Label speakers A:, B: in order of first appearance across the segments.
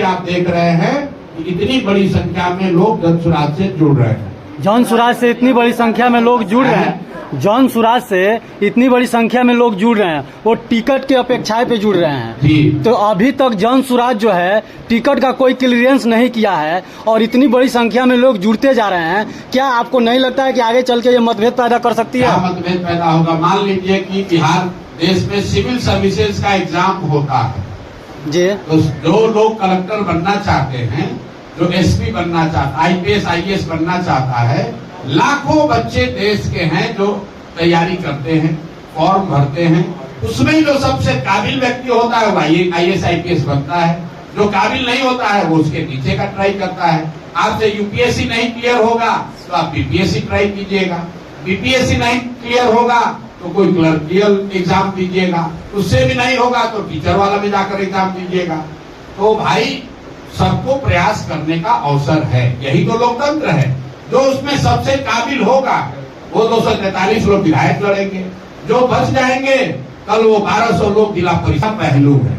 A: आप देख रहे हैं कि इतनी बड़ी संख्या में लोग जन सुराज से जुड़ रहे हैं।
B: जन सुराज से इतनी बड़ी संख्या में लोग जुड़ रहे हैं, जन सुराज से इतनी बड़ी संख्या में लोग जुड़ रहे हैं, वो टिकट के अपेक्षाएं पे जुड़ रहे हैं
A: जी।
B: तो अभी तक जन सुराज जो है टिकट का कोई क्लियरेंस नहीं किया है और इतनी बड़ी संख्या में लोग जुड़ते जा रहे हैं। क्या आपको नहीं लगता है कि आगे चल के ये मतभेद पैदा कर सकती है?
A: क्या मतभेद पैदा होगा? मान लीजिए कि बिहार देश में सिविल सर्विसेज का एग्जाम होता है
B: जी,
A: तो जो लोग कलेक्टर बनना चाहते हैं, जो एसपी बनना चाहता, आईपीएस आईएएस बनना चाहता है, लाखों बच्चे देश के हैं जो तैयारी करते हैं, फॉर्म भरते हैं। उसमें जो सबसे काबिल व्यक्ति होता है वो आईएएस आईपीएस बनता है, जो काबिल नहीं होता है वो उसके नीचे का ट्राई करता है। आपसे यूपीएससी नहीं क्लियर होगा तो आप बीपीएससी ट्राई कीजिएगा, बीपीएससी नहीं क्लियर होगा तो कोई क्लर्कियल एग्जाम दीजिएगा, उससे भी नहीं होगा तो टीचर वाला में जाकर एग्जाम दीजिएगा। तो भाई सबको प्रयास करने का अवसर है, यही तो लोकतंत्र है। जो उसमें सबसे काबिल होगा वो 243 लोग विधायक लड़ेंगे, जो बच जाएंगे कल वो 1200 लोग जिला परिषद। पहलू है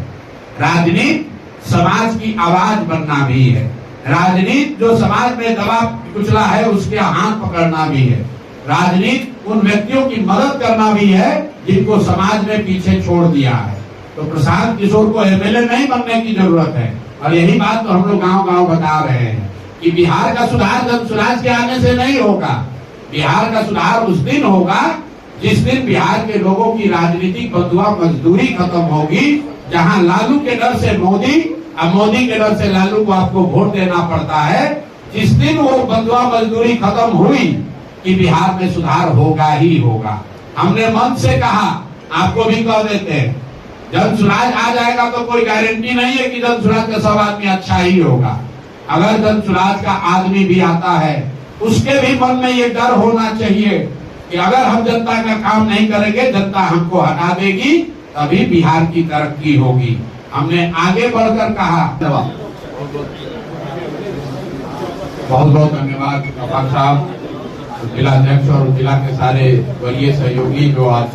A: राजनीति, समाज की आवाज बनना भी है। राजनीति जो समाज में दबा कुचला है उसके हाथ पकड़ना भी है। राजनीति उन व्यक्तियों की मदद करना भी है जिनको समाज में पीछे छोड़ दिया है। तो प्रशांत किशोर को एमएलए नहीं बनने की जरूरत है, और यही बात तो हम लोग गांव-गांव बता रहे हैं कि बिहार का सुधार जन सुराज के आने से नहीं होगा। बिहार का सुधार उस दिन होगा जिस दिन बिहार के लोगों की राजनीतिक बंधुआ मजदूरी खत्म होगी, जहां लालू के डर से मोदी और मोदी के डर से लालू को आपको वोट देना पड़ता है। जिस दिन वो बंधुआ मजदूरी खत्म हुई कि बिहार में सुधार होगा ही होगा। हमने मन से कहा, आपको भी कह देते हैं, जन सुराज आ जाएगा तो कोई गारंटी नहीं है कि जन सुराज का सब आदमी अच्छा ही होगा। अगर जन सुराज का आदमी भी आता है उसके भी मन में ये डर होना चाहिए कि अगर हम जनता का काम नहीं करेंगे, जनता हमको हटा देगी, तभी बिहार की तरक्की होगी। हमने आगे बढ़कर कहा। बहुत बहुत धन्यवाद कपाल साहब, जिला अध्यक्ष और जिला के सारे वरीय सहयोगी जो आज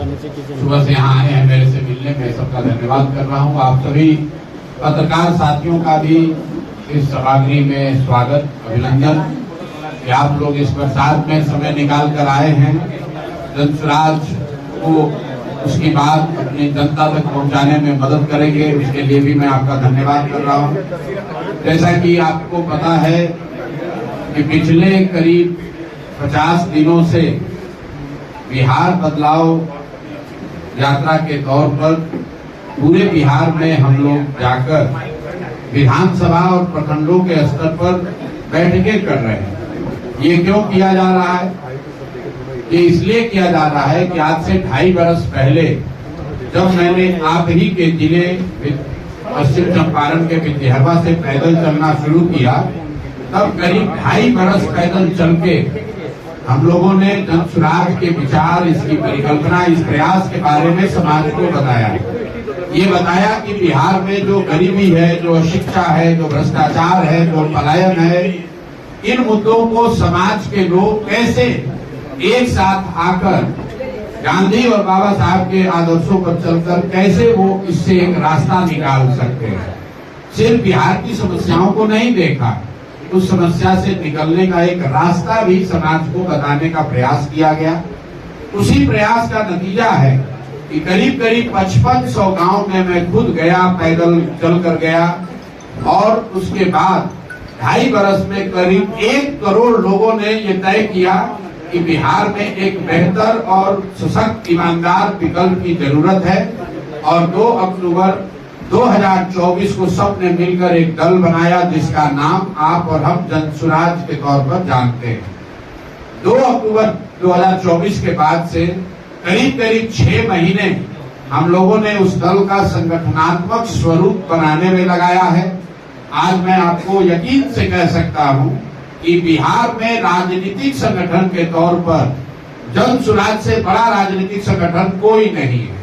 A: सुबह से यहाँ आए हैं मेरे से मिलने में, सबका धन्यवाद कर रहा हूँ। आप सभी पत्रकार साथियों का भी इस सभागृह में स्वागत, अभिनंदन कि आप लोग इस बरसात में समय निकाल कर आए हैं। जन सुराज को उसकी बात अपनी जनता तक पहुंचाने में मदद करेंगे, उसके लिए भी मैं आपका धन्यवाद कर रहा हूं। जैसा कि आपको पता है कि पिछले करीब 50 दिनों से बिहार बदलाव यात्रा के तौर पर पूरे बिहार में हम लोग जाकर विधानसभा और प्रखंडों के स्तर पर बैठकें कर रहे हैं। ये क्यों किया जा रहा है? ये इसलिए किया जा रहा है कि आज से 2.5 वर्ष पहले जब मैंने आप ही के जिले पश्चिम चंपारण के विद्यारवा से पैदल चलना शुरू किया, तब करीब 2.5 वर्ष पैदल चल के हम लोगों ने जन सुराज के विचार, इसकी परिकल्पना, इस प्रयास के बारे में समाज को बताया। ये बताया कि बिहार में जो गरीबी है, जो अशिक्षा है, जो भ्रष्टाचार है, जो पलायन है, इन मुद्दों को समाज के लोग कैसे एक साथ आकर गांधी और बाबा साहब के आदर्शों पर चलकर कैसे वो इससे एक रास्ता निकाल सकते हैं। सिर्फ बिहार की समस्याओं को नहीं देखा, उस समस्या से निकलने का एक रास्ता भी समाज को बताने का प्रयास किया गया। उसी प्रयास का नतीजा है कि करीब करीब 5500 गांव में मैं खुद गया, पैदल चल कर गया, और उसके बाद 2.5 वर्ष में करीब 1 करोड़ लोगों ने ये तय किया कि बिहार में एक बेहतर और सशक्त ईमानदार विकल्प की जरूरत है। और 2 अक्टूबर 2024 को सबने मिलकर एक दल बनाया जिसका नाम आप और हम जन सुराज के तौर पर जानते हैं। 2 अक्टूबर 2024 के बाद से करीब करीब 6 महीने हम लोगों ने उस दल का संगठनात्मक स्वरूप बनाने में लगाया है। आज मैं आपको यकीन से कह सकता हूं कि बिहार में राजनीतिक संगठन के तौर पर जन सुराज से बड़ा राजनीतिक संगठन कोई नहीं है।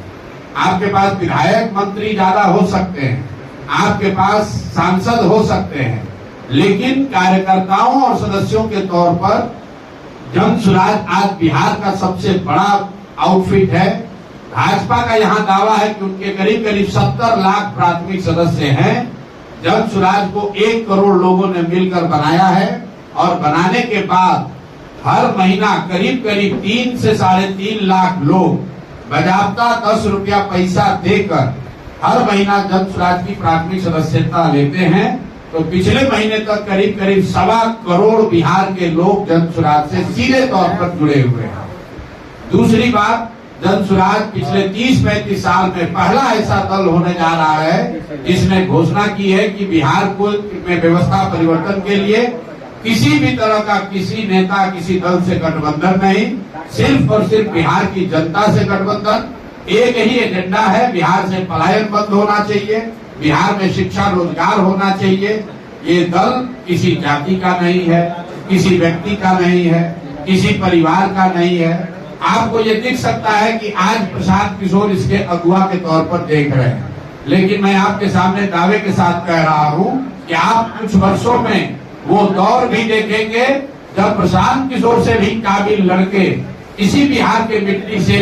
A: आपके पास विधायक मंत्री ज्यादा हो सकते हैं, आपके पास सांसद हो सकते हैं, लेकिन कार्यकर्ताओं और सदस्यों के तौर पर जन सुराज आज बिहार का सबसे बड़ा आउटफिट है। भाजपा का यहाँ दावा है कि उनके करीब करीब 70 लाख प्राथमिक सदस्य हैं, जन सुराज को 1 करोड़ लोगों ने मिलकर बनाया है और बनाने के बाद हर महीना करीब करीब 3 से 3.5 लाख लोग बजाबता 10 रुपया पैसा देकर हर महीना जन सुराज की प्राथमिक सदस्यता लेते हैं। तो पिछले महीने तक करीब करीब 1.25 करोड़ बिहार के लोग जन सुराज से सीधे तौर पर जुड़े हुए हैं। दूसरी बात, जन सुराज पिछले 30-35 साल में पहला ऐसा दल होने जा रहा है जिसने घोषणा की है कि बिहार को में व्यवस्था परिवर्तन के लिए किसी भी तरह का किसी नेता किसी दल से गठबंधन नहीं, सिर्फ और सिर्फ बिहार की जनता से गठबंधन। एक ही एजेंडा है, बिहार से पलायन बंद होना चाहिए, बिहार में शिक्षा रोजगार होना चाहिए। ये दल किसी जाति का नहीं है, किसी व्यक्ति का नहीं है, किसी परिवार का नहीं है। आपको ये दिख सकता है कि आज प्रशांत किशोर इसके अगुवा के तौर पर देख रहे हैं, लेकिन मैं आपके सामने दावे के साथ कह रहा हूं कि आप कुछ वर्षों में वो दौर भी देखेंगे जब प्रशांत किशोर से भी काबिल लड़के इसी बिहार के मिट्टी से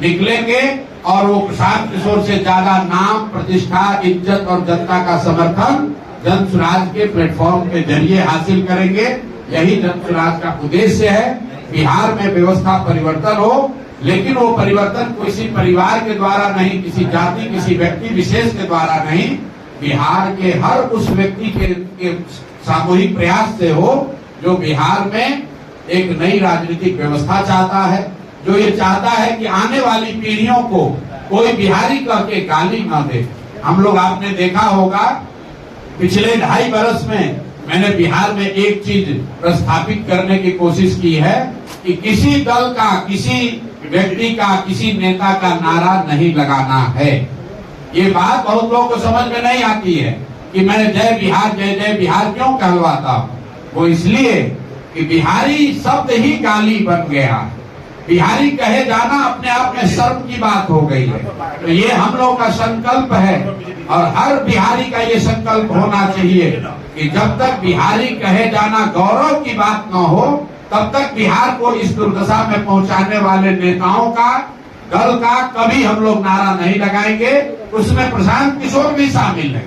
A: निकलेंगे और वो प्रशांत किशोर से ज्यादा नाम, प्रतिष्ठा, इज्जत और जनता का समर्थन जन सुराज के प्लेटफॉर्म के जरिए हासिल करेंगे। यही जन सुराज का उद्देश्य है। बिहार में व्यवस्था परिवर्तन हो, लेकिन वो परिवर्तन किसी परिवार के द्वारा नहीं, किसी जाति किसी व्यक्ति विशेष के द्वारा नहीं, बिहार के हर उस व्यक्ति के सामूहिक प्रयास से हो जो बिहार में एक नई राजनीतिक व्यवस्था चाहता है, जो ये चाहता है कि आने वाली पीढ़ियों को कोई बिहारी कह के गाली ना दे। हम लोग आपने देखा होगा पिछले 2.5 बरस में मैंने बिहार में एक चीज प्रस्थापित करने की कोशिश की है कि किसी दल का, किसी व्यक्ति का, किसी नेता का नारा नहीं लगाना है। ये बात बहुत लोगों को समझ में नहीं आती है कि मैं जय जय बिहार क्यों कहलवाता हूँ। वो इसलिए कि बिहारी शब्द ही गाली बन गया, बिहारी कहे जाना अपने आप में शर्म की बात हो गई है। तो ये हम लोग का संकल्प है और हर बिहारी का ये संकल्प होना चाहिए कि जब तक बिहारी कहे जाना गौरव की बात न हो, तब तक बिहार को इस दुर्दशा में पहुंचाने वाले नेताओं का, दल का कभी हम लोग नारा नहीं लगाएंगे। उसमें प्रशांत किशोर भी शामिल है।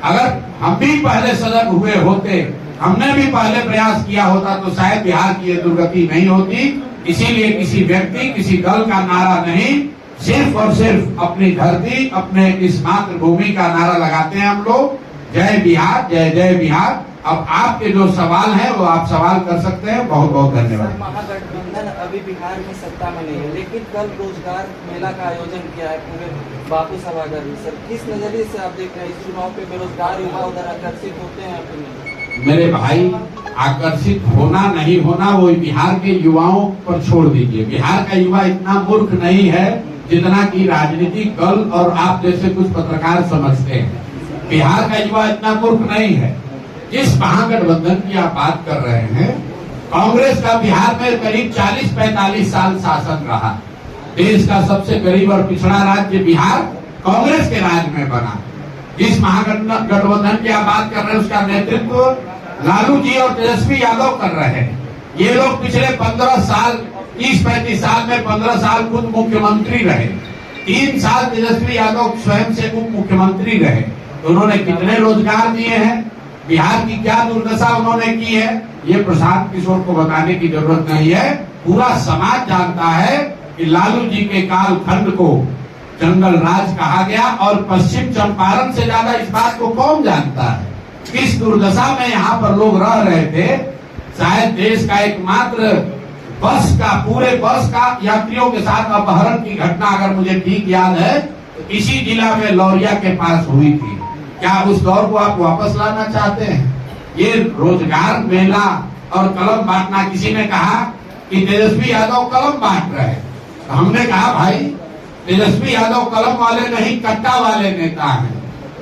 A: अगर हम भी पहले सजग हुए होते, हमने भी पहले प्रयास किया होता, तो शायद बिहार की ये दुर्गति नहीं होती। इसीलिए किसी व्यक्ति, किसी दल का नारा नहीं, सिर्फ और सिर्फ अपनी धरती, अपने इस मातृभूमि का नारा लगाते हैं हम लोग। जय बिहार, जय जय बिहार। अब आपके जो सवाल है वो आप सवाल कर सकते हैं। बहुत बहुत धन्यवाद।
C: महागठबंधन अभी बिहार में सत्ता में नहीं है, लेकिन कल रोजगार मेला का आयोजन किया है पूरे बापू सभागार में। सर, किस नजरिए से आप देख रहे हैं इस चुनाव पे बेरोजगार युवा उधर आकर्षित होते हैं अपने?
A: मेरे भाई, आकर्षित होना नहीं होना वो बिहार के युवाओं पर छोड़ दीजिए। बिहार का युवा इतना मूर्ख नहीं है जितना कि राजनीतिक दल और आप जैसे कुछ पत्रकार समझते हैं। बिहार का युवा इतना मूर्ख नहीं है। जिस महागठबंधन की आप बात कर रहे हैं, कांग्रेस का बिहार में करीब 40-45 साल शासन रहा। देश का सबसे गरीब और पिछड़ा राज्य बिहार कांग्रेस के राज में बना। जिस महागठबंधन की आप बात कर रहे हैं उसका नेतृत्व लालू जी और तेजस्वी यादव कर रहे हैं। ये लोग पिछले 15 साल, 30-35 साल में 15 साल खुद मुख्यमंत्री रहे। 3 साल तेजस्वी यादव स्वयं से उप मुख्यमंत्री रहे। तो उन्होंने कितने रोजगार दिए हैं, बिहार की क्या दुर्दशा उन्होंने की है, ये प्रशांत किशोर को बताने की जरूरत नहीं है। पूरा समाज जानता है कि लालू जी के कालखंड को जंगल राज कहा गया और पश्चिम चंपारण से ज्यादा इस बात को कौन जानता है। किस दुर्दशा में यहाँ पर लोग रह रहे थे। शायद देश का एकमात्र बस का, पूरे बस का यात्रियों के साथ अपहरण की घटना अगर मुझे ठीक याद है तो इसी जिला में लौरिया के पास हुई थी। क्या उस दौर को आप वापस लाना चाहते हैं? ये रोजगार मेला और कलम बांटना, किसी ने कहा कि तेजस्वी यादव कलम बांट रहे हैं, तो हमने कहा भाई तेजस्वी यादव कलम वाले नहीं, कट्टा वाले नेता हैं।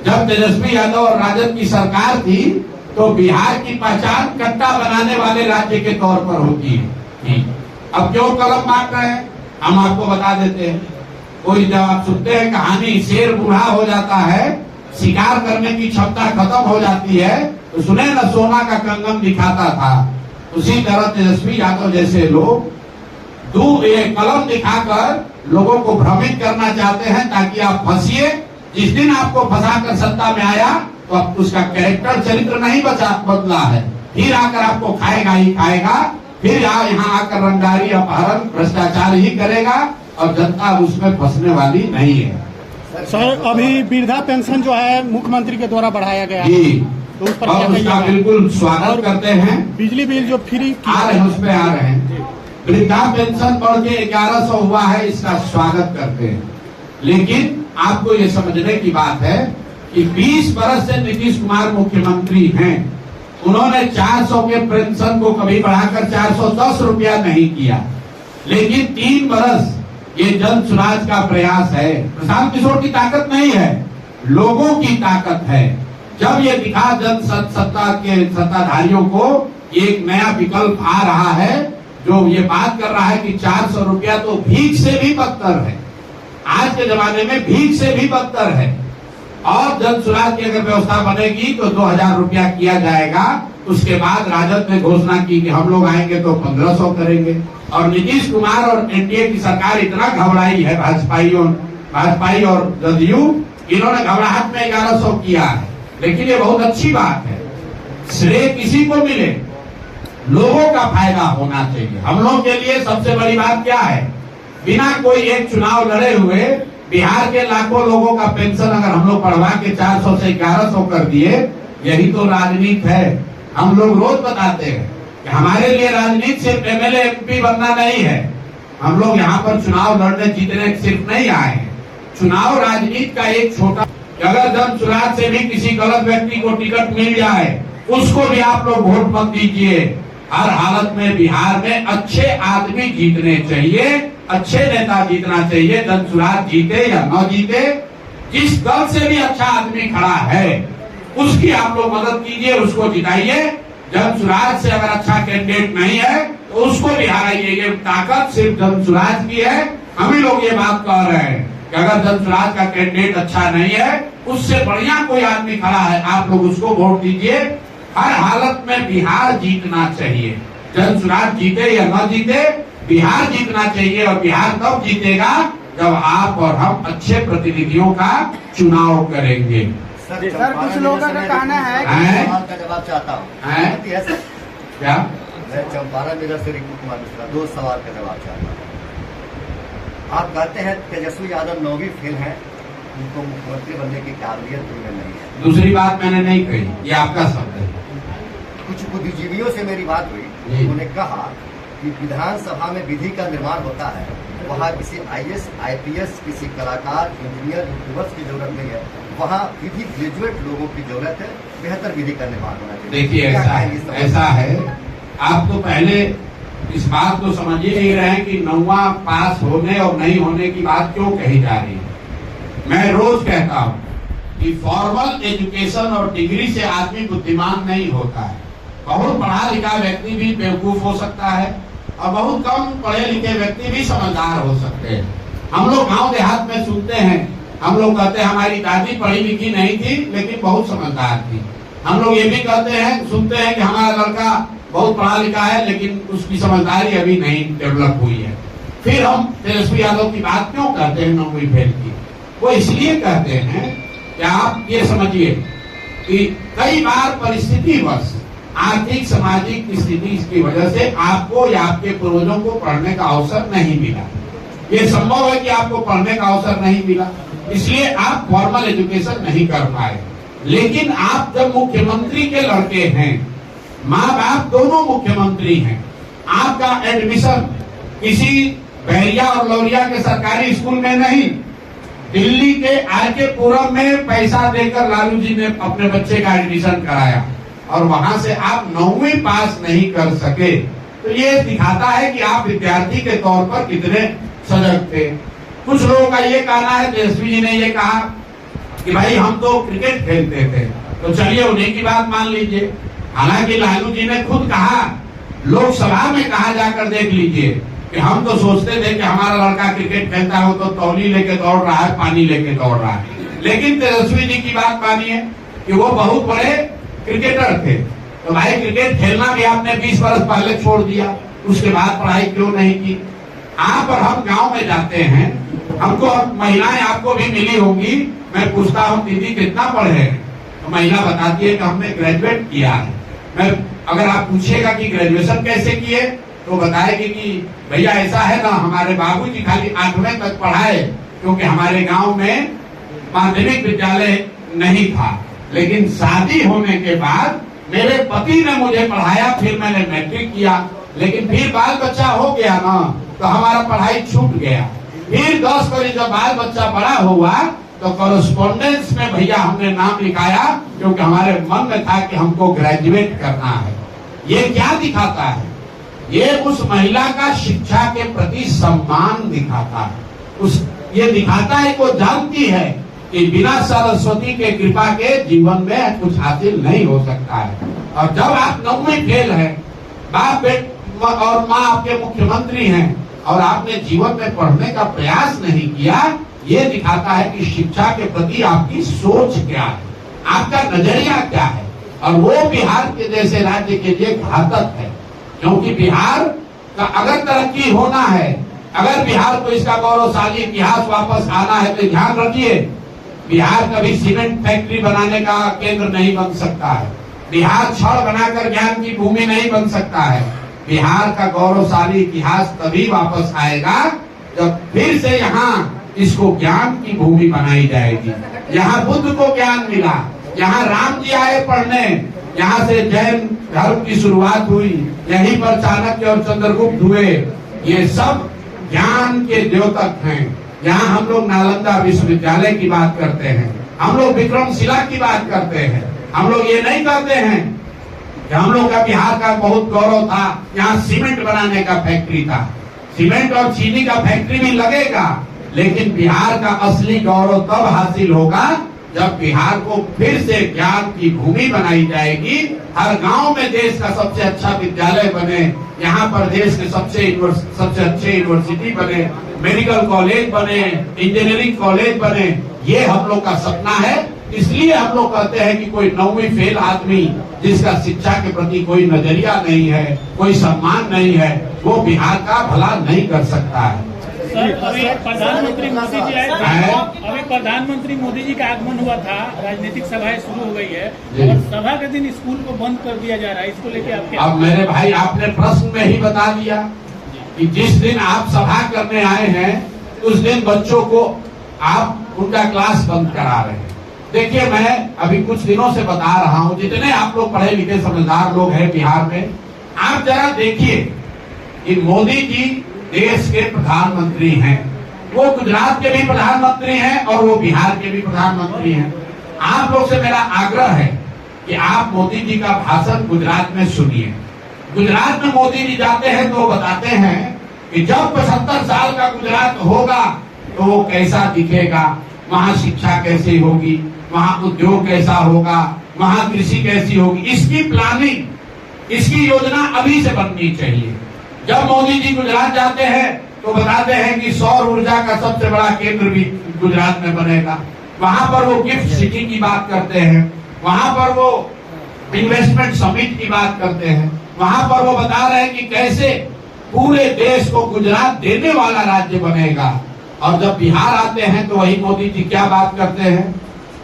A: जब तेजस्वी यादव और राजद की सरकार थी तो बिहार की पहचान कट्टा बनाने वाले राज्य के तौर पर होती है। अब क्यों कलम बांट रहे हैं हम आपको बता देते हैं। कोई जब आप सुनते हैं कहानी, शेर बूढ़ा हो जाता है, शिकार करने की क्षमता खत्म हो जाती है, तो सुने न सोना का कंगन दिखाता था। उसी तरह तेजस्वी यादव जैसे लोग कलम दिखाकर लोगों को भ्रमित करना चाहते हैं ताकि आप फंसिए। जिस दिन आपको फंसाकर सत्ता में आया तो अब उसका कैरेक्टर चरित्र नहीं बदला है, फिर आकर आपको खाएगा ही खाएगा, फिर यहाँ आकर रंगदारी अपहरण भ्रष्टाचार ही करेगा और जनता उसमें फंसने वाली नहीं है।
D: सर अभी वृद्धा पेंशन जो है मुख्यमंत्री के द्वारा बढ़ाया गया
A: जी,
D: तो उस पर
A: और उसका बिल्कुल स्वागत करते हैं।
D: बिजली बिल जो फ्री
A: आ रहे हैं, उस पे आ रहे हैं। वृद्धा पेंशन बढ़ के 1100 हुआ है, इसका स्वागत करते हैं। लेकिन आपको ये समझने की बात है कि 20 बरस से नीतीश कुमार मुख्यमंत्री हैं, उन्होंने 400 के पेंशन को कभी बढ़ाकर 410 रुपया नहीं किया। लेकिन 3 बरस ये जन स्वराज का प्रयास है। प्रशांत किशोर की ताकत नहीं है, लोगों की ताकत है। जब ये दिखा जन सत्ता के सत्ताधारियों को एक नया विकल्प आ रहा है, जो ये बात कर रहा है कि 400 रुपया तो भीख से भी बदतर है, आज के जमाने में भीख से भी बदतर है। और जन स्वराज की अगर व्यवस्था बनेगी तो 2000 रुपया किया जाएगा। उसके बाद राजद ने घोषणा की कि हम लोग आएंगे तो 1500 करेंगे। और नीतीश कुमार और एनडीए की सरकार इतना घबराई है, भाजपाई और जदयू, इन्होंने घबराहट में 1100 किया है। लेकिन ये बहुत अच्छी बात है, श्रेय किसी को मिले, लोगों का फायदा होना चाहिए। हम लोग के लिए सबसे बड़ी बात क्या है, बिना कोई एक चुनाव लड़े हुए बिहार के लाखों लोगों का पेंशन अगर हम लोग बढ़वा के 400 से 1100 कर दिए, यही तो राजनीति है। हम लोग रोज बताते हैं कि हमारे लिए राजनीति सिर्फ एमएलए एमपी बनना नहीं है। हम लोग यहाँ पर चुनाव लड़ने जीतने सिर्फ नहीं आए हैं। चुनाव राजनीति का एक छोटा, अगर जन स्वराज से भी किसी गलत व्यक्ति को टिकट मिल जाए, उसको भी आप लोग वोट मत दीजिए। हर हालत में बिहार में अच्छे आदमी जीतने चाहिए, अच्छे नेता जीतना चाहिए। जन स्वराज जीते या न जीते, जिस दल से भी अच्छा आदमी खड़ा है उसकी आप लोग मदद कीजिए, उसको जिताइए। जन स्वराज से अगर अच्छा कैंडिडेट नहीं है तो उसको भी हराइए। ये ताकत सिर्फ जन स्वराज की है। हम ही लोग ये बात कह रहे हैं कि अगर जन स्वराज का कैंडिडेट अच्छा नहीं है, उससे बढ़िया कोई आदमी खड़ा है, आप लोग उसको वोट दीजिए। हर हालत में बिहार जीतना चाहिए। जन स्वराज जीते या न जीते, बिहार जीतना चाहिए। और बिहार तब जीतेगा जब आप और हम अच्छे प्रतिनिधियों का चुनाव करेंगे।
E: सर कुछ लोगों का कहना है कि सवाल का जवाब चाहता हूँ।
A: क्या
E: मैं चंपारण जिला से रिंकू कुमार मिश्रा 2 सवाल का जवाब चाहता हूँ। आप कहते हैं तेजस्वी यादव 9वीं फेल है, उनको मुख्यमंत्री बनने की काबिलियत उनमें नहीं है।
A: दूसरी बात मैंने नहीं कही, ये आपका शब्द है।
E: कुछ बुद्धिजीवियों से मेरी बात हुई, उन्होंने कहा कि विधानसभा में विधि का निर्माण होता है, वहाँ किसी IAS, IPS, किसी कलाकार, इंजीनियर, यूट्यूबर्स की जरूरत नहीं है, वहाँ विधि ग्रेजुएट लोगों की जरूरत है। बेहतर विधि का निर्माण होना चाहिए।
A: देखिए ऐसा है, आप तो पहले इस बात को समझ ही नहीं रहे हैं कि 9वां पास होने और नहीं होने की बात क्यों कही जा रही है। मैं रोज कहता हूँ कि फॉर्मल एजुकेशन और डिग्री से आदमी बुद्धिमान नहीं होता है। बहुत पढ़ा लिखा व्यक्ति भी बेवकूफ हो सकता है और बहुत कम पढ़े लिखे व्यक्ति भी समझदार हो सकते हैं। हम लोग गांव देहात में सुनते हैं, हम लोग कहते हैं हमारी दादी पढ़ी लिखी नहीं थी लेकिन बहुत समझदार थी। हम लोग ये भी कहते हैं, सुनते हैं कि हमारा लड़का बहुत पढ़ा लिखा है लेकिन उसकी समझदारी अभी नहीं डेवलप हुई है। फिर हम तेजस्वी यादव की बात क्यों करते हैं 9वीं फेल की? वो इसलिए कहते हैं कि आप ये समझिए कि कई बार परिस्थितिवश, आर्थिक सामाजिक स्थिति की वजह से आपको या आपके पूर्वजों को पढ़ने का अवसर नहीं मिला। ये संभव है कि आपको पढ़ने का अवसर नहीं मिला, इसलिए आप फॉर्मल एजुकेशन नहीं कर पाए। लेकिन आप जब मुख्यमंत्री के लड़के हैं, माँ बाप दोनों मुख्यमंत्री हैं, आपका एडमिशन किसी बहरिया और लौरिया के सरकारी स्कूल में नहीं, दिल्ली के आरके पुरम में पैसा देकर लालू जी ने अपने बच्चे का एडमिशन कराया और वहां से आप 9वीं पास नहीं कर सके, तो ये दिखाता है कि आप विद्यार्थी के तौर पर कितने सजग थे। कुछ लोगों का ये कहना है, तेजस्वी जी ने ये कहा कि भाई हम तो क्रिकेट खेलते थे, तो चलिए उन्हीं की बात मान लीजिए। हालांकि लालू जी ने खुद कहा, लोकसभा में कहा जाकर देख लीजिए कि हम तो सोचते थे कि हमारा लड़का क्रिकेट खेलता है, वो तो तौली लेके दौड़ रहा है, पानी लेके दौड़ रहा है। लेकिन तेजस्वी जी की बात मानिए कि वो बहुत बड़े क्रिकेटर थे, तो भाई क्रिकेट खेलना भी आपने 20 वर्ष पहले छोड़ दिया, उसके बाद पढ़ाई क्यों नहीं की? आप और हम गांव में जाते हैं, हमको महिलाएं आपको भी मिली होंगी, मैं पूछता हूँ दीदी कितना पढ़े हैं, तो महिला बताती है कि हमने ग्रेजुएट किया है। मैं अगर आप पूछिएगा कि ग्रेजुएशन कैसे किए तो बताएगी कि भैया ऐसा है ना, हमारे बाबूजी खाली 8वीं तक पढ़ाए, क्योंकि हमारे गांव में माध्यमिक विद्यालय नहीं था, लेकिन शादी होने के बाद मेरे पति ने मुझे पढ़ाया, फिर मैंने मैट्रिक किया, लेकिन फिर बाल बच्चा हो गया ना तो हमारा पढ़ाई छूट गया। फिर 10 बजे जब बाल बच्चा बड़ा हुआ तो कॉरेस्पॉन्डेंस में भैया हमने नाम लिखाया, क्योंकि हमारे मन में था कि हमको ग्रेजुएट करना है। ये क्या दिखाता है? ये उस महिला का शिक्षा के प्रति सम्मान दिखाता है। ये दिखाता है कि वो जानती है कि बिना सरस्वती के कृपा के जीवन में कुछ हासिल नहीं हो सकता है। और जब आप 9वीं फेल है, बाप और माँ आपके मुख्यमंत्री हैं और आपने जीवन में पढ़ने का प्रयास नहीं किया, ये दिखाता है कि शिक्षा के प्रति आपकी सोच क्या है, आपका नजरिया क्या है। और वो बिहार के जैसे राज्य के लिए घातक है, क्योंकि बिहार का अगर तरक्की होना है, अगर बिहार को इसका गौरवशाली इतिहास वापस आना है, तो ध्यान रखिए बिहार कभी सीमेंट फैक्ट्री बनाने का केंद्र नहीं बन सकता है। बिहार छड़ बनाकर ज्ञान की भूमि नहीं बन सकता है। बिहार का गौरवशाली इतिहास तभी वापस आएगा जब फिर से यहाँ इसको ज्ञान की भूमि बनाई जाएगी। यहाँ बुद्ध को ज्ञान मिला, यहाँ राम जी आए पढ़ने, यहाँ से जैन धर्म की शुरुआत हुई, यहीं पर चाणक्य और चंद्रगुप्त हुए। ये सब ज्ञान के द्योतक हैं। यहाँ हम लोग नालंदा विश्वविद्यालय की बात करते हैं, हम लोग विक्रमशिला की बात करते हैं। हम लोग ये नहीं कहते हैं कि हम लोग का बिहार का बहुत गौरव था, यहाँ सीमेंट बनाने का फैक्ट्री था। सीमेंट और चीनी का फैक्ट्री भी लगेगा, लेकिन बिहार का असली गौरव तब हासिल होगा जब बिहार को फिर से ज्ञान की भूमि बनाई जाएगी। हर गांव में देश का सबसे अच्छा विद्यालय बने, यहाँ पर देश के सबसे अच्छे यूनिवर्सिटी बने, मेडिकल कॉलेज बने, इंजीनियरिंग कॉलेज बने। ये हम लोग का सपना है। इसलिए हम लोग कहते हैं कि कोई 9वीं फेल आदमी जिसका शिक्षा के प्रति कोई नजरिया नहीं है, कोई सम्मान नहीं है, वो बिहार का भला नहीं कर सकता है।
F: अभी प्रधानमंत्री मोदी जी आए थे, अभी प्रधानमंत्री मोदी जी का आगमन हुआ था, राजनीतिक सभाएं शुरू हो गई है और सभा के दिन स्कूल को बंद कर दिया जा रहा है, इसको लेके आप क्या?
A: अब मेरे भाई आपने प्रश्न में ही बता दिया कि जिस दिन आप सभा करने आए हैं उस दिन बच्चों को आप उनका क्लास बंद करा रहे हैं। देखिए, मैं अभी कुछ दिनों से बता रहा हूँ, जितने आप लोग पढ़े लिखे समझदार लोग हैं बिहार में, आप जरा देखिए कि मोदी जी देश के प्रधानमंत्री हैं, वो गुजरात के भी प्रधानमंत्री हैं और वो बिहार के भी प्रधानमंत्री हैं। आप लोग से मेरा आग्रह है कि आप मोदी जी का भाषण गुजरात में सुनिए। गुजरात में मोदी जी जाते हैं तो बताते हैं कि जब 75 साल का गुजरात होगा तो वो कैसा दिखेगा, वहाँ शिक्षा कैसी होगी, वहाँ उद्योग कैसा होगा, वहाँ कृषि कैसी होगी। इसकी प्लानिंग, इसकी योजना अभी से बननी चाहिए। जब मोदी जी गुजरात जाते हैं तो बताते हैं कि सौर ऊर्जा का सबसे बड़ा केंद्र भी गुजरात में बनेगा। वहां पर वो गिफ्ट सिटी की बात करते हैं, वहां पर वो इन्वेस्टमेंट समिट की बात करते हैं, वहां पर वो बता रहे हैं कि कैसे पूरे देश को गुजरात देने वाला राज्य बनेगा। और जब बिहार आते हैं तो वही मोदी जी क्या बात करते हैं,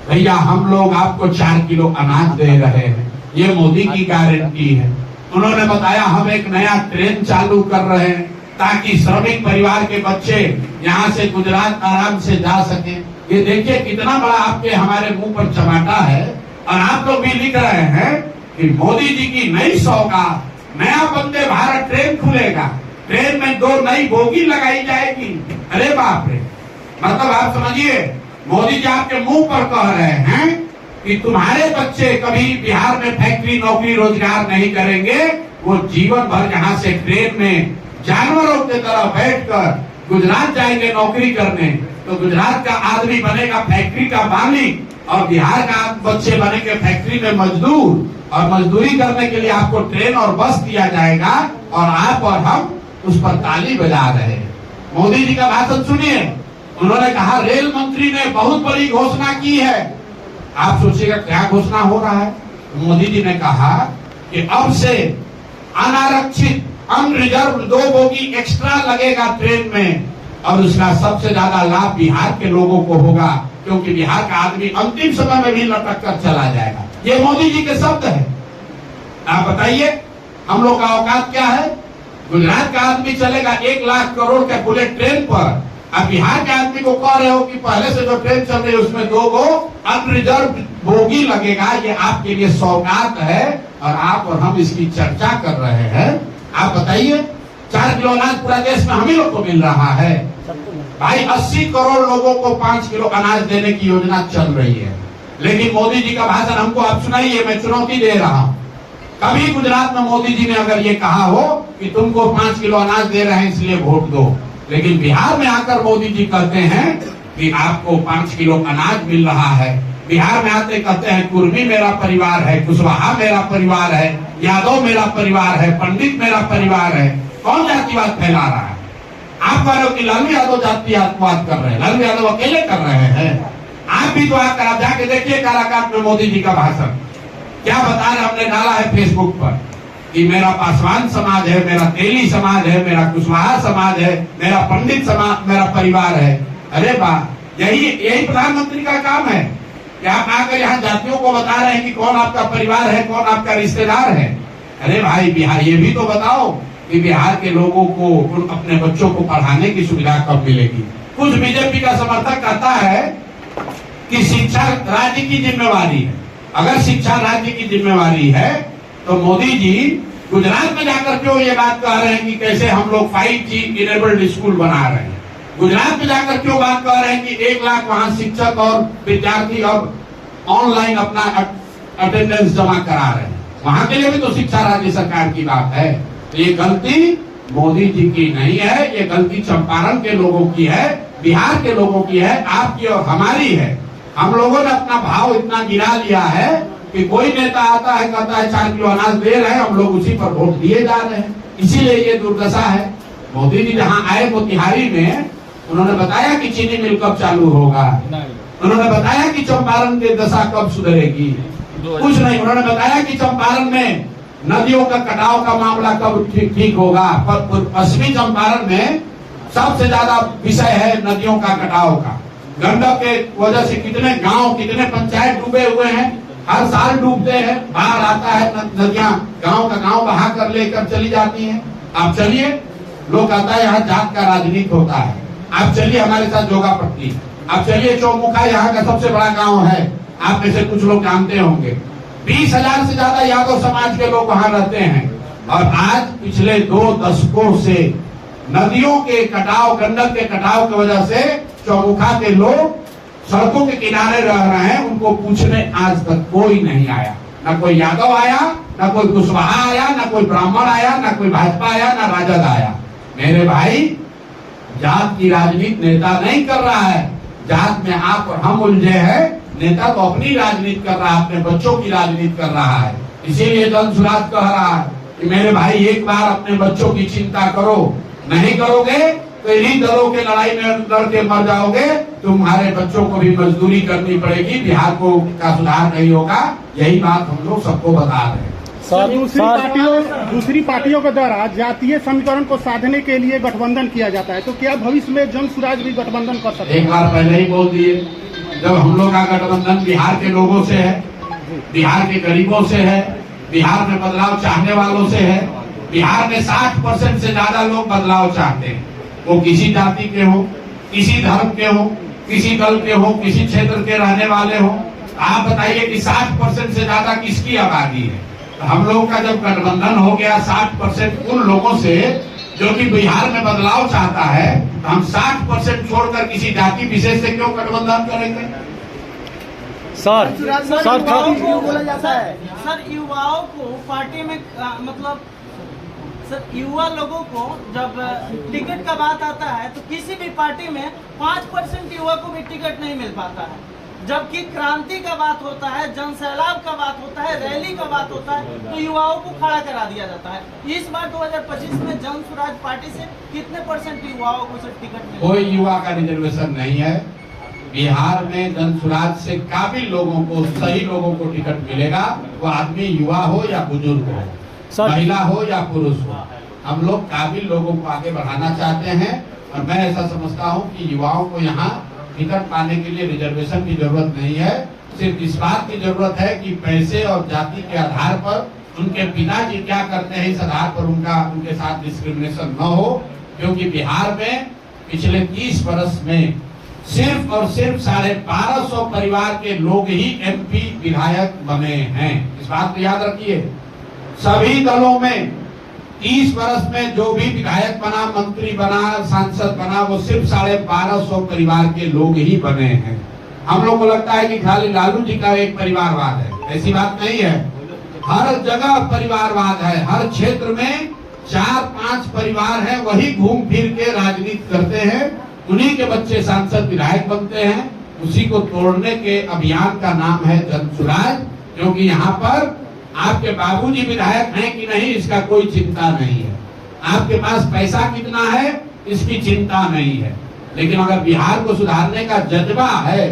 A: भैया हम लोग आपको 4 किलो अनाज दे रहे हैं, ये मोदी की गारंटी है। उन्होंने बताया हम एक नया ट्रेन चालू कर रहे हैं ताकि श्रमिक परिवार के बच्चे यहाँ से गुजरात आराम से जा सके। ये देखिए कितना बड़ा आपके हमारे मुंह पर चमाटा है। और आप लोग भी लिख रहे हैं कि मोदी जी की नई सौगात, नया वंदे भारत ट्रेन खुलेगा, ट्रेन में 2 नई बोगी लगाई जाएगी। अरे बाप रे, मतलब आप समझिए मोदी जी आपके मुंह पर कह रहे हैं कि तुम्हारे बच्चे कभी बिहार में फैक्ट्री नौकरी रोजगार नहीं करेंगे, वो जीवन भर यहाँ से ट्रेन में जानवरों की तरह बैठकर गुजरात जाएंगे नौकरी करने। तो गुजरात का आदमी बनेगा फैक्ट्री का मालिक और बिहार का बच्चे बनेंगे फैक्ट्री में मजदूर, और मजदूरी करने के लिए आपको ट्रेन और बस दिया जाएगा और आप और हम उस पर ताली बजा रहे हैं। मोदी जी का भाषण सुनिए, उन्होंने कहा रेल मंत्री ने बहुत बड़ी घोषणा की है। आप सोचिएगा क्या घोषणा हो रहा है। मोदी जी ने कहा कि अब से अनारक्षित अनरिजर्व 2 बोगी एक्स्ट्रा लगेगा ट्रेन में और उसका सबसे ज्यादा लाभ बिहार के लोगों को होगा। क्योंकि बिहार का आदमी अंतिम समय में भी लटक कर चला जाएगा। ये मोदी जी के शब्द है। आप बताइए हम लोग का औकात क्या है? गुजरात का आदमी चलेगा 1 लाख करोड़ के बुलेट ट्रेन पर, अब बिहार के आदमी को कह रहे हो कि पहले से जो ट्रेन चल रही है उसमें 2 गो अनरिजर्व बोगी लगेगा। ये आपके लिए सौगात है और आप और हम इसकी चर्चा कर रहे हैं। आप बताइए 4 किलो अनाज पूरा देश में हम ही लोग को मिल रहा है। भाई 80 करोड़ लोगों को 5 किलो अनाज देने की योजना चल रही है, लेकिन मोदी जी का भाषण हमको आप सुनाइए। मैं चुनौती दे रहा हूँ, कभी गुजरात में मोदी जी ने अगर ये कहा हो कि तुमको 5 किलो अनाज दे रहे हैं इसलिए वोट दो, लेकिन बिहार में आकर मोदी जी कहते हैं कि आपको 5 किलो अनाज मिल रहा है। बिहार में आते कहते हैं कुर्मी मेरा परिवार है, कुशवाहा मेरा परिवार है, यादव मेरा परिवार है, पंडित मेरा परिवार है। कौन जातिवाद फैला रहा है? आप कह रहे हो कि लालू यादव जातिवाद कर रहे हैं, लालू यादव अकेले कर रहे हैं। आप भी तो आकर आप जाके देखिए काराकाट में मोदी जी का भाषण क्या बता रहे। हमने डाला है फेसबुक पर कि मेरा पासवान समाज है, मेरा तेली समाज है, मेरा कुशवाहा समाज है, मेरा पंडित समाज मेरा परिवार है। अरे वाह, यही प्रधानमंत्री का काम है कि आप आकर यहाँ जातियों को बता रहे हैं कि कौन आपका परिवार है, कौन आपका रिश्तेदार है। अरे भाई बिहार ये भी तो बताओ कि बिहार के लोगों को अपने बच्चों को पढ़ाने की सुविधा कब मिलेगी। कुछ बीजेपी का समर्थक कहता है कि शिक्षा राज्य की जिम्मेवारी है। अगर शिक्षा राज्य की जिम्मेवारी है तो मोदी जी गुजरात में जाकर क्यों ये बात कह रहे हैं कि कैसे हम लोग 5G इनेबल्ड स्कूल बना रहे हैं? गुजरात में जाकर क्यों बात कर रहे हैं कि 1 लाख वहां शिक्षक और विद्यार्थी अब ऑनलाइन अपना अटेंडेंस जमा करा रहे हैं? वहां के लिए भी तो शिक्षा राज्य सरकार की बात है। तो ये गलती मोदी जी की नहीं है, ये गलती चंपारण के लोगों की है, बिहार के लोगों की है, आपकी और हमारी है। हम लोगों ने अपना भाव इतना गिरा लिया है कि कोई नेता आता है कहता है 4 किलो अनाज दे रहे हैं, हम लोग उसी पर वोट दिए जा रहे हैं। इसीलिए ये दुर्दशा है। मोदी जी जहाँ आए मोतिहारी में, उन्होंने बताया कि चीनी मिल कब चालू होगा, उन्होंने बताया कि चंपारण की दशा कब सुधरेगी, कुछ नहीं। उन्होंने बताया कि चंपारण में नदियों का कटाव का मामला कब ठीक होगा। पश्चिमी चंपारण में सबसे ज्यादा विषय है नदियों का कटाव का। गंडक के वजह से कितने गांव, कितने पंचायत डूबे हुए हैं, हर साल डूबते हैं। बाढ़ आता है, नदियां गांव का गांव बहा कर लेकर चली जाती हैं। आप चलिए, लोग कहता है यहाँ जात का राजनीति होता है। आप चलिए हमारे साथ जोगापट्टी, आप चलिए चौमुखा यहाँ का सबसे बड़ा गांव है, आप में से कुछ लोग जानते होंगे। 20,000 से ज्यादा यादव समाज के लोग वहां रहते हैं। और आज पिछले 2 दशकों से नदियों के कटाव, गंडक के कटाव की वजह से चौमुखा के लोग सड़कों के किनारे रह रहे हैं। उनको पूछने आज तक कोई नहीं आया, ना कोई यादव आया, ना कोई कुशवाहा आया, ना कोई ब्राह्मण आया, ना कोई भाजपा आया, ना राजद आया। मेरे भाई, जात की राजनीति नेता नहीं कर रहा है, जात में आप और हम उलझे हैं। नेता तो अपनी राजनीति कर रहा है, अपने बच्चों की राजनीति कर रहा है। इसीलिए जन सुराज कह रहा है कि मेरे भाई एक बार अपने बच्चों की चिंता करो, नहीं करोगे तो इन्हीं दलों के लड़ाई में लड़ के मर जाओगे। तुम्हारे बच्चों को भी मजदूरी करनी पड़ेगी, बिहार को का सुधार नहीं होगा। यही बात हम लोग सबको बता रहे हैं।
D: दूसरी पार्टियों के द्वारा जातीय समीकरण को साधने के लिए गठबंधन किया जाता है, तो क्या भविष्य में जन सुराज भी गठबंधन कर सकते हैं?
A: एक बार पहले ही बोल दिए, जब हम लोग का गठबंधन बिहार के लोगों से है, बिहार के गरीबों से है, बिहार में बदलाव चाहने वालों से है। बिहार में 60% से ज्यादा लोग बदलाव चाहते हैं, वो किसी जाति के हो, किसी धर्म के हो, किसी दल के हो, किसी क्षेत्र के रहने वाले हो। आप बताइए कि 60% से ज्यादा किसकी आबादी है? तो हम लोगों का जब गठबंधन हो गया 60% उन लोगों से जो कि बिहार में बदलाव चाहता है, तो हम 60% छोड़कर किसी जाति विशेष से क्यों गठबंधन करेंगे?
B: सर
G: बोला जाता है सर, युवाओं को पार्टी में मतलब सर, युवा लोगों को जब टिकट का बात आता है तो किसी भी पार्टी में 5% युवा को भी टिकट नहीं मिल पाता है। जबकि क्रांति का बात होता है, जन सैलाब का बात होता है, रैली का बात होता है, तो युवाओं को खड़ा करा दिया जाता है। इस बार 2025 में जन सुराज पार्टी से कितने % युवाओं को सर टिकट मिला? कोई
A: युवा का रिजर्वेशन नहीं है। बिहार में जन सुराज से काबिल लोगों को, सही लोगों को टिकट मिलेगा। वो आदमी युवा हो या बुजुर्ग हो, महिला हो या पुरुष हो, हम लोग काबिल लोगों को आगे बढ़ाना चाहते हैं। और मैं ऐसा समझता हूँ कि युवाओं को यहाँ टिकट पाने के लिए रिजर्वेशन की जरूरत नहीं है। सिर्फ इस बात की जरूरत है कि पैसे और जाति के आधार पर उनके पिताजी क्या करते हैं इस आधार पर उनके साथ डिस्क्रिमिनेशन न हो, क्योंकि बिहार में पिछले 30 वर्ष में सिर्फ और सिर्फ 1250 परिवार के लोग ही MP विधायक बने हैं। इस बात को याद रखिए। सभी दलों में 30 वर्ष में जो भी विधायक बना, मंत्री बना, सांसद बना, वो सिर्फ 1250 परिवार के लोग ही बने हैं। हम लोग को लगता है कि खाली लालू जी का एक परिवारवाद है, ऐसी बात नहीं है। हर जगह परिवारवाद है। हर क्षेत्र में 4-5 परिवार हैं, वही घूम फिर के राजनीति करते हैं, उन्हीं के बच्चे सांसद विधायक बनते हैं। उसी को तोड़ने के अभियान का नाम है जनसुराज, क्योंकि यहाँ पर आपके बाबूजी विधायक हैं कि नहीं इसका कोई चिंता नहीं है, आपके पास पैसा कितना है इसकी चिंता नहीं है। लेकिन अगर बिहार को सुधारने का जज्बा है,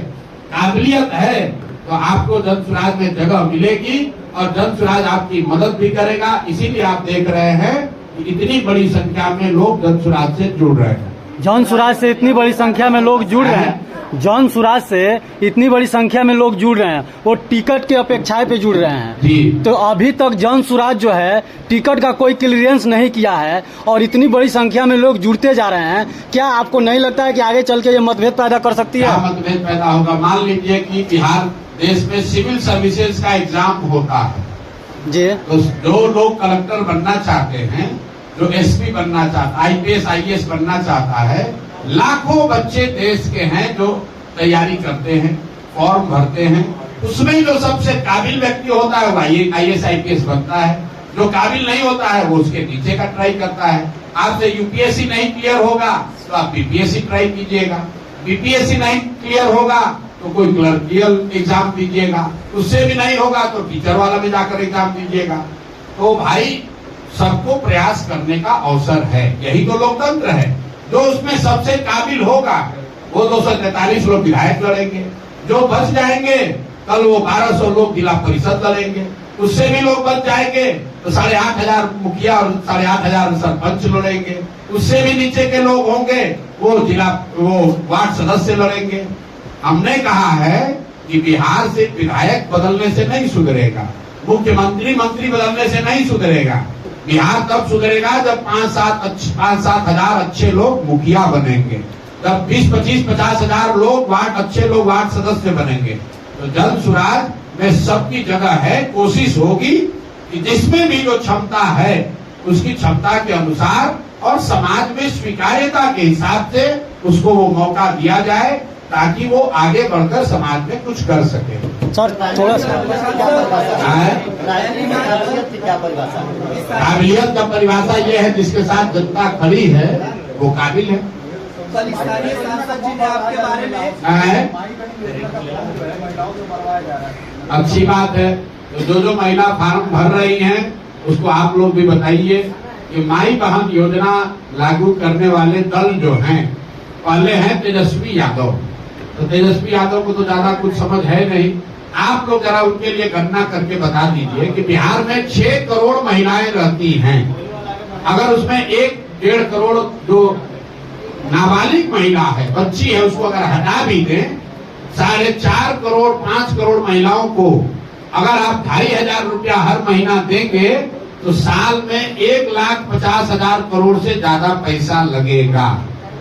A: काबिलियत है, तो आपको जनसुराज में जगह मिलेगी और जनसुराज आपकी मदद भी करेगा। इसीलिए आप देख रहे हैं कि इतनी बड़ी संख्या में लोग जनसुराज से जुड़ रहे हैं।
B: जनसुराज से इतनी बड़ी संख्या में लोग जुड़ रहे हैं, जनसुराज से इतनी बड़ी संख्या में लोग जुड़ रहे हैं, वो टिकट की अपेक्षाएं पे जुड़ रहे हैं
A: जी।
B: तो अभी तक जनसुराज जो है टिकट का कोई क्लियरेंस नहीं किया है और इतनी बड़ी संख्या में लोग जुड़ते जा रहे हैं। क्या आपको नहीं लगता है कि आगे चल के ये मतभेद पैदा कर सकती है?
A: मतभेद पैदा होगा। मान लीजिए कि बिहार देश में सिविल सर्विसेज का एग्जाम होता है
B: जी,
A: तो जो लोग कलेक्टर बनना चाहते हैं, जो SP बनना चाहता, IPS IAS बनना चाहता है, लाखों बच्चे देश के हैं जो तैयारी करते हैं, फॉर्म भरते हैं। उसमें जो सबसे काबिल व्यक्ति होता है वो IAS IPS बनता है, जो काबिल नहीं होता है वो उसके नीचे का ट्राई करता है। आपसे UPSC नहीं क्लियर होगा तो आप BPSC ट्राई कीजिएगा, BPSC नहीं क्लियर होगा तो कोई क्लर्कियल एग्जाम दीजिएगा, उससे भी नहीं होगा तो टीचर वाला में जाकर एग्जाम दीजिएगा। तो भाई सबको प्रयास करने का अवसर है, यही तो लोकतंत्र है। जो उसमें सबसे काबिल होगा वो 243 लोग विधायक लड़ेंगे, जो बच जाएंगे कल वो 1200 लोग जिला परिषद लड़ेंगे, उससे भी लोग बच जाएंगे तो 8500 मुखिया और 8500 सरपंच लड़ेंगे, उससे भी नीचे के लोग होंगे वो वार्ड सदस्य लड़ेंगे। हमने कहा है कि बिहार से विधायक बदलने से नहीं सुधरेगा, मुख्यमंत्री मंत्री बदलने से नहीं सुधरेगा। बिहार तब सुधरेगा जब 5-7 हजार अच्छे लोग मुखिया बनेंगे, जब 20-25-50 हजार लोग अच्छे लोग वार्ड सदस्य बनेंगे। तो जनसुराज में सबकी जगह है। कोशिश होगी कि जिसमें भी जो क्षमता है उसकी क्षमता के अनुसार और समाज में स्वीकार्यता के हिसाब से उसको वो मौका दिया जाए ताकि वो आगे बढ़कर समाज में कुछ कर सके।
B: सर थोड़ा सा
A: काबिलियत का परिभाषा ये है जिसके साथ जनता खड़ी है वो काबिल है।
C: कल स्थानीय सांसद जी ने आपके बारे में
A: अच्छी बात है। तो जो महिला फार्म भर रही हैं उसको आप लोग भी बताइए कि माई बहन योजना लागू करने वाले दल जो हैं, पहले हैं तेजस्वी यादव। तो तेजस्वी यादव को तो ज्यादा कुछ समझ है नहीं, आप लोग जरा उनके लिए गणना करके बता दीजिए कि बिहार में 6 करोड़ महिलाएं रहती हैं। अगर उसमें 1-1.5 करोड़ जो नाबालिग महिला है, बच्ची है, उसको अगर हटा भी दें, 4.5 करोड़ 5 करोड़ महिलाओं को अगर आप 2,500 रुपया हर महीना देंगे तो साल में 1,50,000 करोड़ से ज्यादा पैसा लगेगा।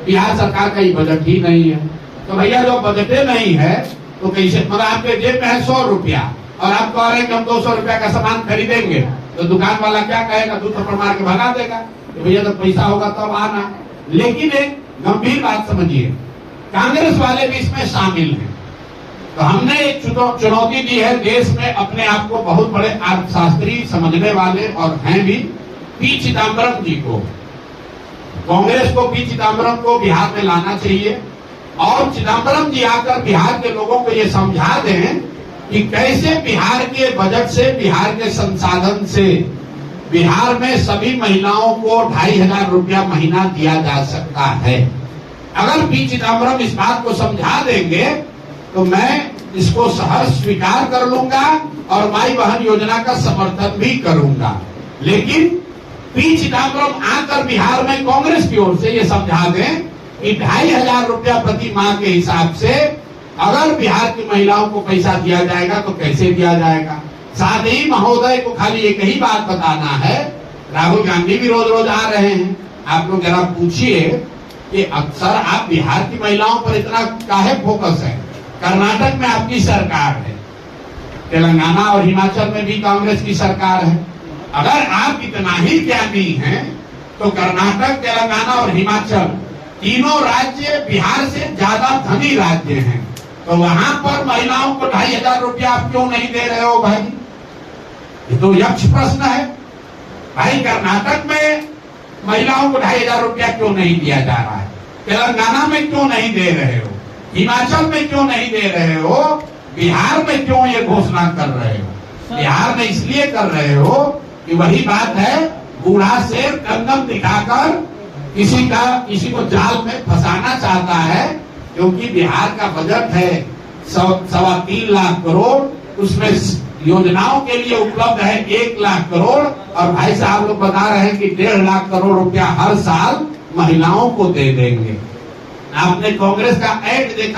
A: बिहार सरकार का ये बजट ही नहीं है। तो भैया जो बजटे नहीं है तो कैसे, मतलब आपके जेब में है 100 रुपया और आप कह रहे हैं कि हम 200 रुपया का सामान खरीदेंगे, तो दुकान वाला क्या कहेगा? 2 थप्पड़ मार के भगा देगा। तो भैया जब पैसा होगा तब आना। लेकिन एक गंभीर बात समझिए, कांग्रेस वाले भी इसमें शामिल हैं। तो हमने एक चुनौती दी है देश में अपने आप को बहुत बड़े अर्थशास्त्री समझने वाले और हैं भी, पी चिदम्बरम जी को, कांग्रेस को पी चिदम्बरम को बिहार में लाना चाहिए और चिदम्बरम जी आकर बिहार के लोगों को ये समझा दें कि कैसे बिहार के बजट से, बिहार के संसाधन से बिहार में सभी महिलाओं को 2,500 रुपया महीना दिया जा सकता है। अगर पी चिदम्बरम इस बात को समझा देंगे तो मैं इसको सहर्ष स्वीकार कर लूंगा और माई बहन योजना का समर्थन भी करूंगा। लेकिन पी चिदम्बरम आकर बिहार में कांग्रेस की ओर से ये समझा दें कि 2500 रुपया प्रति माह के हिसाब से अगर बिहार की महिलाओं को पैसा दिया जाएगा तो कैसे दिया जाएगा। साथ ही महोदय को खाली एक ही बात बताना है, राहुल गांधी भी रोज रोज आ रहे हैं, आप लोग जरा पूछिए कि अक्सर आप बिहार की महिलाओं पर इतना काहे फोकस है। कर्नाटक में आपकी सरकार है, तेलंगाना और हिमाचल में भी कांग्रेस की सरकार है। अगर आप इतना ही ज्ञानी हैं तो कर्नाटक, तेलंगाना और हिमाचल तीनों राज्य बिहार से ज्यादा धनी राज्य हैं, तो वहां पर महिलाओं को 2500 रुपया आप क्यों नहीं दे रहे हो भाई? ये तो यक्ष प्रश्न है भाई। कर्नाटक में महिलाओं को 2500 रुपया क्यों नहीं दिया जा रहा है? तेलंगाना में क्यों नहीं दे रहे हो? हिमाचल में क्यों नहीं दे रहे हो? बिहार में क्यों ये घोषणा कर रहे हो? बिहार में इसलिए कर रहे हो कि वही बात है, बूढ़ा शेर कंगन दिखाकर किसी को जाल में फंसाना चाहता है, क्योंकि बिहार का बजट है 3.25 लाख करोड़, उसमें योजनाओं के लिए उपलब्ध है 1 लाख करोड़, और भाई साहब लोग बता रहे हैं कि 1.5 लाख करोड़ रुपया हर साल महिलाओं को दे देंगे। आपने कांग्रेस का ऐड देखा